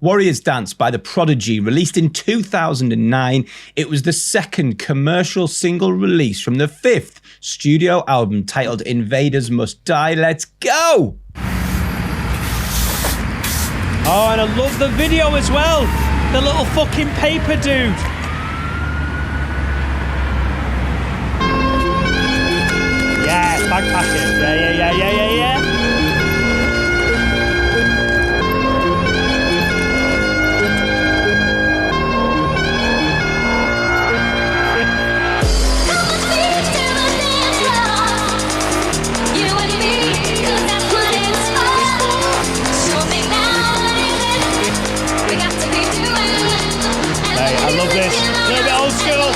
Warriors Dance by the Prodigy, released in 2009. It was the second commercial single release from the fifth studio album titled Invaders Must Die. Let's go! Oh, and I love the video as well. The little fucking paper dude. Yeah, backpacking. Yeah. I love this. A little bit old school.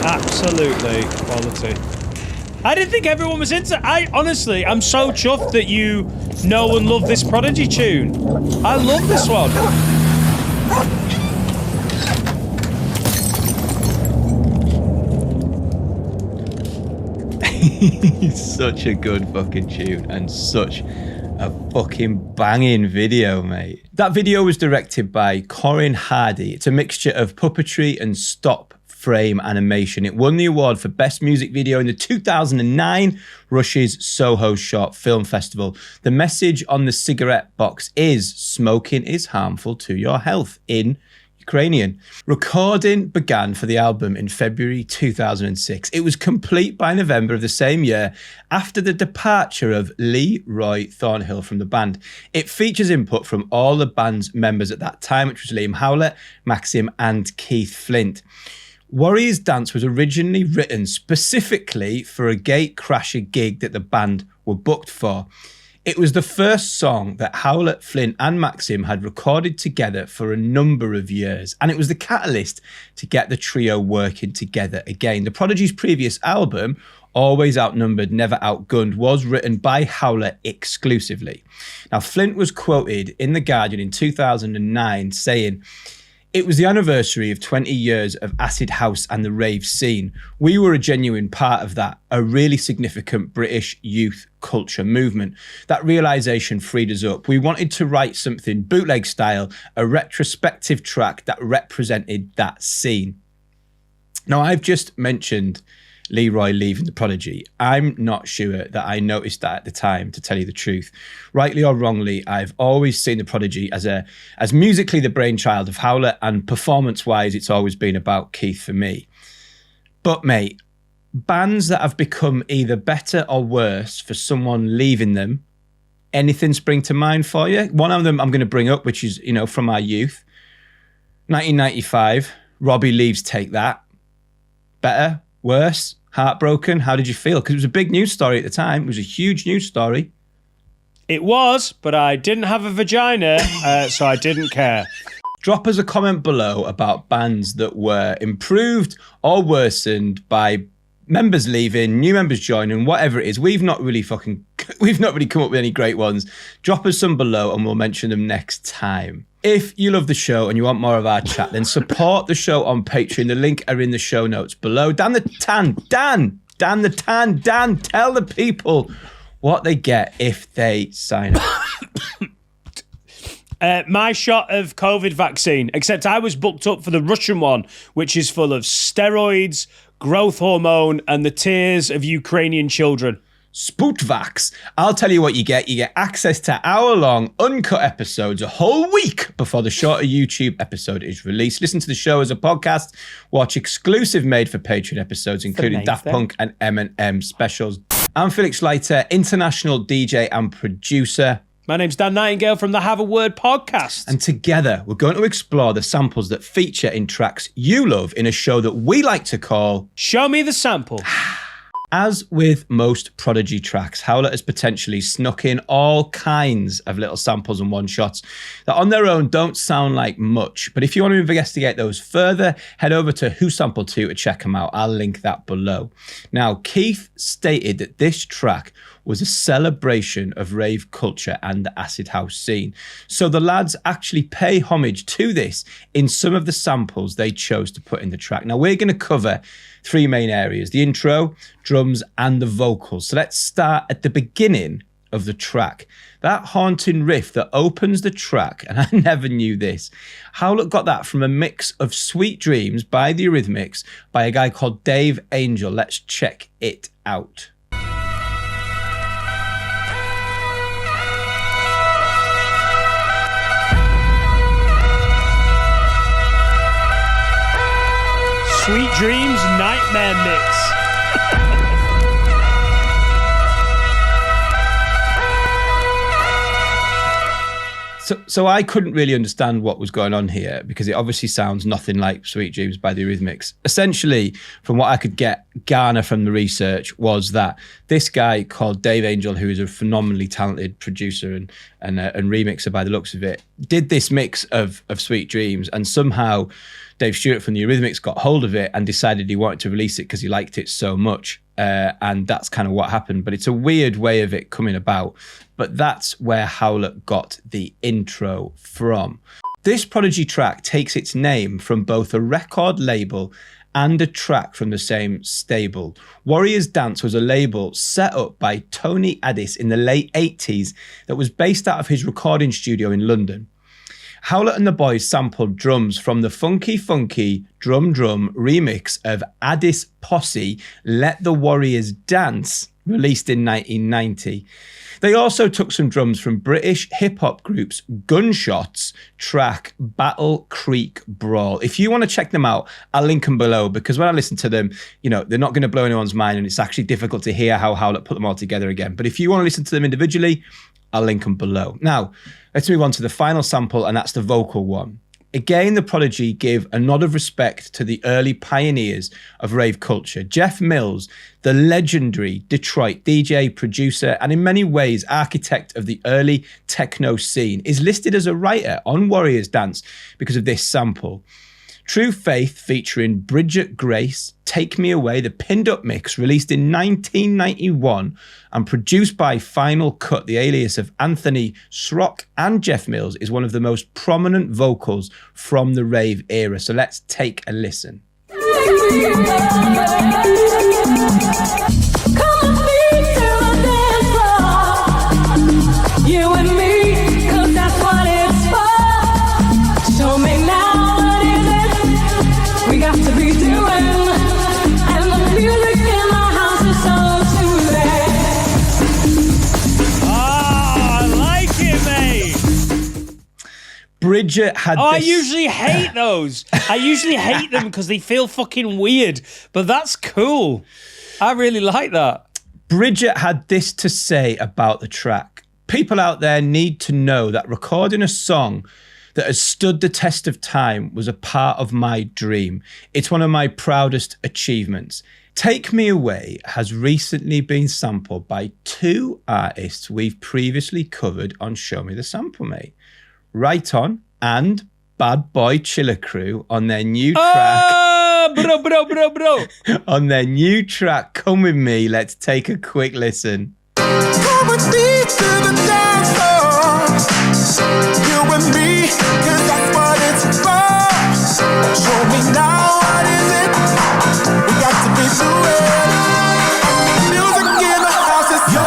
Absolutely quality. I didn't think everyone was into it. I'm so chuffed that you know and love this Prodigy tune. I love this one. It's such a good fucking tune and such a fucking banging video, mate. That video was directed by Corin Hardy. It's a mixture of puppetry and stop frame animation. It won the award for Best Music Video in the 2009 Rush's Soho Short Film Festival. The message on the cigarette box is smoking is harmful to your health in Ukrainian. Recording began for the album in February 2006. It was complete by November of the same year after the departure of Lee Roy Thornhill from the band. It features input from all the band's members at that time, which was Liam Howlett, Maxim and Keith Flint. Warriors Dance was originally written specifically for a Gatecrasher gig that the band were booked for. It was the first song that Howlett, Flint and Maxim had recorded together for a number of years, and it was the catalyst to get the trio working together again. The Prodigy's previous album, Always Outnumbered, Never Outgunned, was written by Howlett exclusively. Now, Flint was quoted in The Guardian in 2009 saying, "It was the anniversary of 20 years of acid house and the rave scene. We were a genuine part of that, a really significant British youth culture movement. That realization freed us up. We wanted to write something bootleg style, a retrospective track that represented that scene." Now, I've just mentioned Leroy leaving the Prodigy. I'm not sure that I noticed that at the time, to tell you the truth. Rightly or wrongly, I've always seen the Prodigy as musically the brainchild of Howlett, and performance-wise, it's always been about Keith for me. But mate, bands that have become either better or worse for someone leaving them, anything spring to mind for you? One of them I'm going to bring up, which is, from our youth. 1995, Robbie leaves Take That. Better? Worse? Heartbroken? How did you feel? Because it was a big news story at the time. It was a huge news story. It was, but I didn't have a vagina, so I didn't care. Drop us a comment below about bands that were improved or worsened by members leaving, new members joining, whatever it is. We've not really come up with any great ones. Drop us some below and we'll mention them next time. If you love the show and you want more of our chat, then support the show on Patreon. The link are in the show notes below. Dan, tell the people what they get if they sign up. My shot of COVID vaccine, except I was booked up for the Russian one, which is full of steroids, growth hormone, and the tears of Ukrainian children. Sputvax. I'll tell you what you get. You get access to hour-long uncut episodes a whole week before the shorter YouTube episode is released. Listen to the show as a podcast. Watch exclusive made-for-Patreon episodes, including Daft Punk and M&M specials. I'm Felix Leiter, international DJ and producer. My name's Dan Nightingale from the Have a Word podcast. And together, we're going to explore the samples that feature in tracks you love in a show that we like to call Show Me the Sample. As with most Prodigy tracks, Howlett has potentially snuck in all kinds of little samples and one-shots that on their own don't sound like much. But if you want to investigate those further, head over to Who Sampled To check them out. I'll link that below. Now, Keith stated that this track was a celebration of rave culture and the acid house scene. So the lads actually pay homage to this in some of the samples they chose to put in the track. Now, we're going to cover three main areas: the intro, drums, and the vocals. So let's start at the beginning of the track. That haunting riff that opens the track, and I never knew this. Howlett got that from a mix of Sweet Dreams by the Eurythmics by a guy called Dave Angel. Let's check it out. Sweet Dreams Nightmare Mix. So I couldn't really understand what was going on here because it obviously sounds nothing like Sweet Dreams by the Eurythmics. Essentially, from what I could garner from the research, was that this guy called Dave Angel, who is a phenomenally talented producer and remixer by the looks of it, did this mix of Sweet Dreams, and somehow Dave Stewart from the Eurythmics got hold of it and decided he wanted to release it because he liked it so much. And that's kind of what happened. But it's a weird way of it coming about. But that's where Howlett got the intro from. This Prodigy track takes its name from both a record label and a track from the same stable. Warriors Dance was a label set up by Tony Addis in the late 80s that was based out of his recording studio in London. Howlett and the boys sampled drums from the Funky Funky Drum Drum remix of Addis Posse, Let the Warriors Dance, released in 1990. They also took some drums from British hip-hop groups Gunshots track Battle Creek Brawl. If you want to check them out, I'll link them below, because when I listen to them, they're not going to blow anyone's mind, and it's actually difficult to hear how Howlett put them all together again. But if you want to listen to them individually, I'll link them below. Now, let's move on to the final sample, and that's the vocal one. Again, the Prodigy give a nod of respect to the early pioneers of rave culture. Jeff Mills, the legendary Detroit DJ, producer, and in many ways architect of the early techno scene, is listed as a writer on Warriors Dance because of this sample. True Faith, featuring Bridget Grace, Take Me Away, the pinned up mix, released in 1991 and produced by Final Cut, the alias of Anthony Srock and Jeff Mills, is one of the most prominent vocals from the rave era. So let's take a listen. You and me, 'cause that's what it's for. Show me now. We got to be doing Bridget had Oh, this... I usually hate those. I usually hate them because they feel fucking weird. But that's cool. I really like that. Bridget had this to say about the track. People out there need to know that recording a song that has stood the test of time was a part of my dream. It's one of my proudest achievements. Take Me Away has recently been sampled by 2 artists we've previously covered on Show Me the Sample, mate. Right On and Bad Boy Chiller Crew on their new track. Bro. On their new track, Come With Me. Let's take a quick listen. Come with me to the dance floor. You and me, 'cause that's what it's for. Show me now, what is it? We got to be fluid. Music in the house is yo.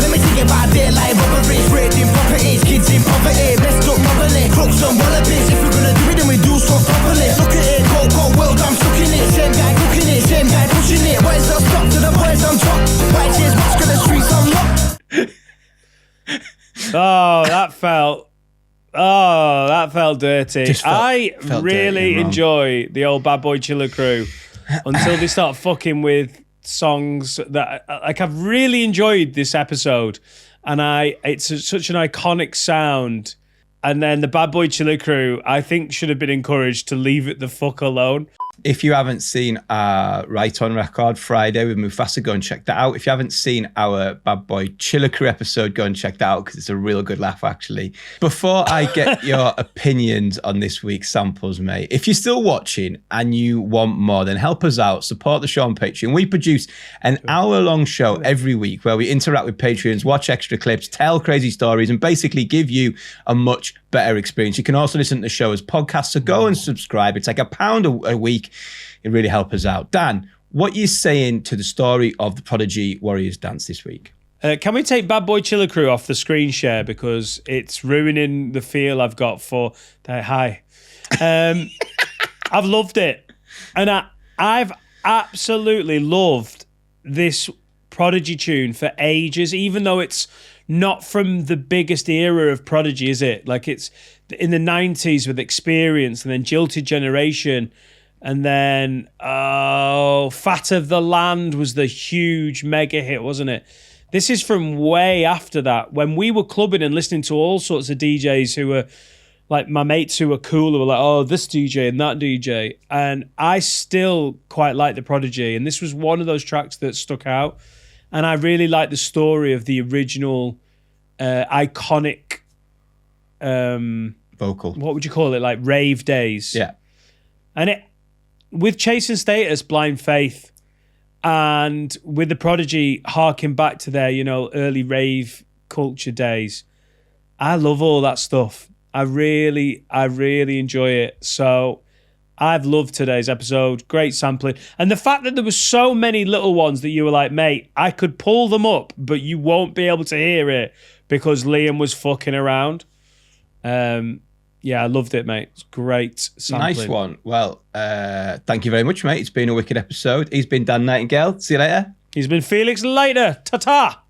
Let me think about daylight robberies, raiding properties, kids in poverty, messed up mobbing, crooks and wallabies. If we're gonna do it, then we do so properly. Look at it, go world, I'm stuck in it. Same guy cooking it, same guy pushing it. Where's the stop to the boys on top? White tears, what's gonna streets unlocked? That felt dirty. I really enjoy the old Bad Boy Chiller Crew until they start fucking with songs that like I've really enjoyed this episode, and it's such an iconic sound. And then the Bad Boy Chiller Crew, I think, should have been encouraged to leave it the fuck alone. If you haven't seen our Right On record Friday with Mufasa, go and check that out. If you haven't seen our Bad Boy Chiller Crew episode, go and check that out because it's a real good laugh, actually. Before I get your opinions on this week's samples, mate, if you're still watching and you want more, then help us out. Support the show on Patreon. We produce an hour-long show every week where we interact with Patreons, watch extra clips, tell crazy stories, and basically give you a much better experience. You can also listen to the show as podcasts, so go and subscribe. It's like £1 a week. It really helps us out. Dan, what are you saying to the story of the Prodigy Warriors dance this week? Can we take Bad Boy Chiller Crew off the screen share because it's ruining the feel I've got for hi. I've loved it, and I've absolutely loved this Prodigy tune for ages, even though it's not from the biggest era of Prodigy, is it? Like it's in the 90s with Experience and then Jilted Generation. And then, Fat of the Land was the huge mega hit, wasn't it? This is from way after that, when we were clubbing and listening to all sorts of DJs who were, like my mates who were cool, who were like, oh, this DJ and that DJ. And I still quite like the Prodigy. And this was one of those tracks that stuck out. And I really like the story of the original iconic... vocal. What would you call it? Like rave days. Yeah. And it... with Chasing Status, Blind Faith, and with the Prodigy harking back to their, early rave culture days, I love all that stuff. I really enjoy it. So I've loved today's episode. Great sampling. And the fact that there were so many little ones that you were like, mate, I could pull them up, but you won't be able to hear it because Liam was fucking around. Yeah, I loved it, mate. It's great sampling. Nice one. Well, thank you very much, mate. It's been a wicked episode. He's been Dan Nightingale. See you later. He's been Felix later. Ta-ta.